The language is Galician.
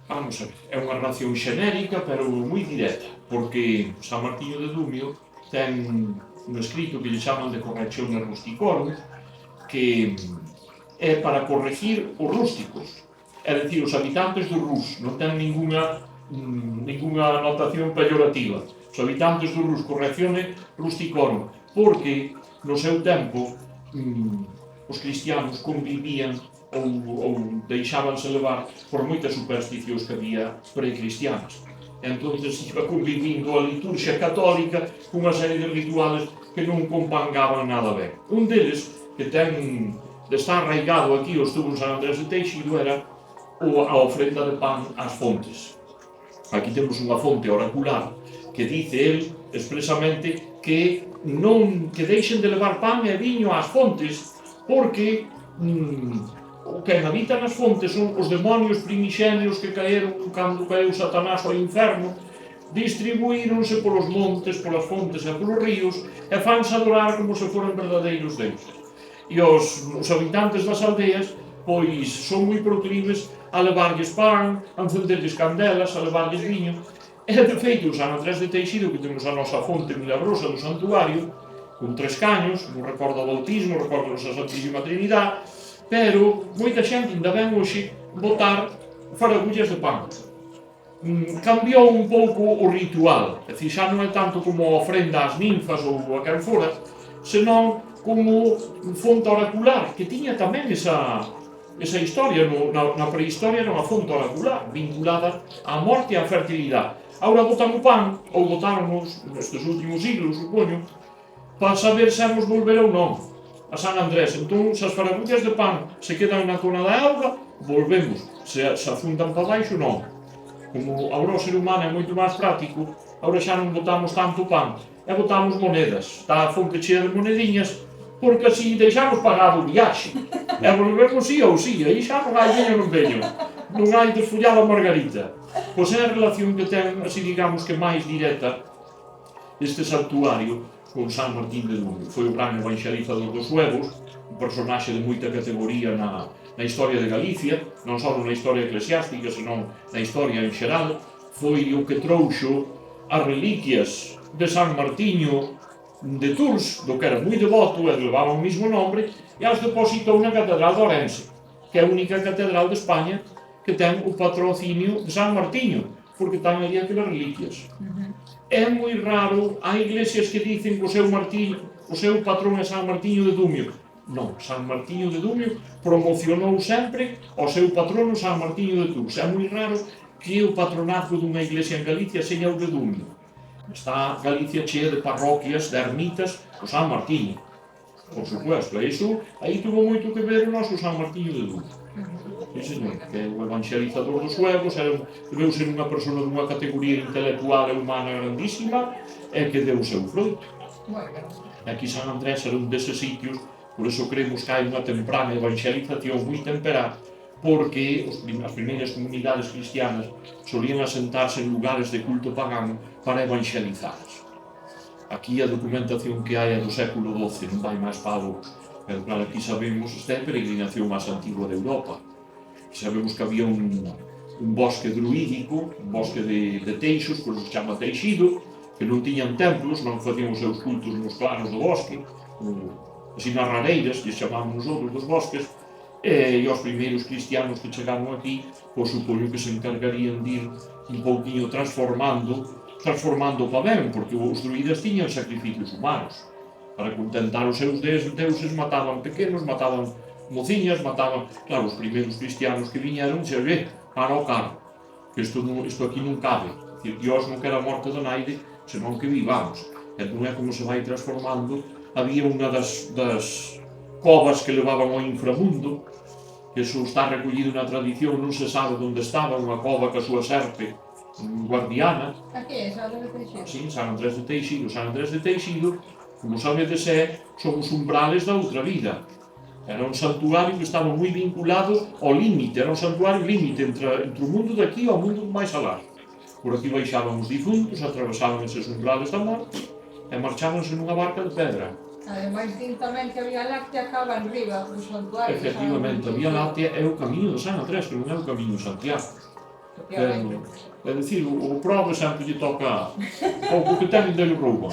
Vamos a ver, é unha relación xenérica, pero moi directa, porque San Martiño de Dumio ten un escrito que lle chaman de corrección de rusticorum, que é para corregir os rústicos, é dicir, os habitantes do Rus, non ten ninguna notación peyorativa. Os habitantes do Rus correccione rusticorum, porque no seu tempo os cristianos convivían ou deixábanse levar por moitas supersticións que había precristianas. Entón, iba convivindo a liturgia católica cunha serie de rituales que non compangaban nada ben. Un deles, que ten de estar arraigado aquí ao estuvo en San Andrés de Teixido, era a ofrenda de pan ás fontes. Aquí temos unha fonte oracular que dice el expresamente que non que deixen de levar pan e viño ás fontes, porque o que habita nas fontes son os demonios primixenios que caeron cando caeu Satanás ao inferno, distribuíronse polos montes, polas fontes e polos ríos e fanse adorar como se foran verdadeiros deuses. E os habitantes das aldeas pois son moi proclives a levarlles pan, a encenderlles candelas, a levarlles viño. E de feito, San Andrés de Teixido, que temos a nosa fonte milagrosa do santuario, con 3 caños, non recordo o bautismo, recordo a Santísima Trinidade, pero moita xente ainda ven hoxe botar faragullas de pan. Cambiou un pouco o ritual, é dicir, xa non é tanto como a ofrenda ás ninfas ou a quen fora, senón como fonte oracular, que tiña tamén esa historia. Na prehistoria era unha fonte oracular, vinculada á morte e á fertilidade. Agora botan o pan, ou botáronos nestes últimos siglos, supoño, para saber se vamos volver ou non a San Andrés. Entón, se as faragullas de pan se quedan na cona da auga, volvemos. Se afundan para baixo, non. Como agora o ser humano é moito máis práctico, agora xa non botamos tanto pan, e botamos monedas. Está a fonte chea de monediñas, porque así deixamos pagado o viaxe. E volvemos sí ou sí, aí xa non hai veño non veño. Non hai desfollada margarita. Pois é a relación que ten, así digamos que máis directa, este santuario con San Martín de Dumio. Foi o gran evangelizador dos suevos, un personaxe de moita categoría na historia de Galicia, non só na historia eclesiástica, senón na historia en xeral. Foi o que trouxo as reliquias de San Martiño de Tours, do que era moi devoto e levaba o mismo nombre, e as depositou na Catedral de Orense, que é a única catedral de España que ten o patrocinio de San Martiño, porque ten ali aquelas reliquias. É moi raro, há iglesias que dicen que o seu patrón é San Martiño de Dumio. Non, San Martiño de Dumio promocionou sempre o seu patrono San Martiño de Tours. É moi raro que o patronazgo dunha iglesia en Galicia seña o de Dumio. Está Galicia chea de parroquias, de ermitas, o San Martiño. Por supuesto, iso aí tuvo moito que ver o noso San Martiño de Dumio. Sí, señor, que é o evangelizador dos suevos, debeu ser unha persona dunha categoría intelectual e humana grandísima, e que deu o seu froito. Aquí San Andrés era un deses sitios, por eso creemos que hai unha temprana evangelización moi temperada, porque as primeiras comunidades cristianas solían asentarse en lugares de culto pagano para evangelizarlas. Aquí a documentación que hai é do século XII, non vai máis palo, pero claro, aquí sabemos, esta é a peregrinación máis antigua de Europa. Sabemos que había un bosque druídico, un bosque de teixos, que se chama Teixido, que non tiñan templos, non facían os seus cultos nos claros do bosque, así nas rareiras, que chamamos nosotros dos bosques, e os primeiros cristianos que chegaron aquí, pois supoño que se encargarían de ir un pouquinho transformando para ben, porque os druidas tiñan sacrificios humanos. Para contentar os seus deuses mataban pequenos, mataban mociñas, mataban, claro, os primeiros cristianos que viñeron, xe ve, para o carro, que isto aquí non cabe. Dios non quera a morte da naide, senón que vivamos. Entón é como se vai transformando. Había unha das covas que levaban ao inframundo, que iso está recollido na tradición, non se sabe onde estaba, unha cova que a súa serpe guardiana. Aquí é San Andrés de Teixido? Sí, San Andrés de Teixido. San Andrés de Teixido, como sabedes, son os umbrales da outra vida. Era un santuario que estaba moi vinculado ao límite, era un santuario límite entre o mundo de aquí e o mundo máis alá. Por aquí baixaban os difuntos, atravesaban eses umbrales da morte e marchábanse nunha barca de pedra. Ademais, din tamén que a Vía Láctea acaba en riba do santuario. Efectivamente, a Vía Láctea é o camiño de San Andrés, que non é o camiño de Santiago. Porque É dicir, o prove sempre lle toca pouco que ten e dele rouban.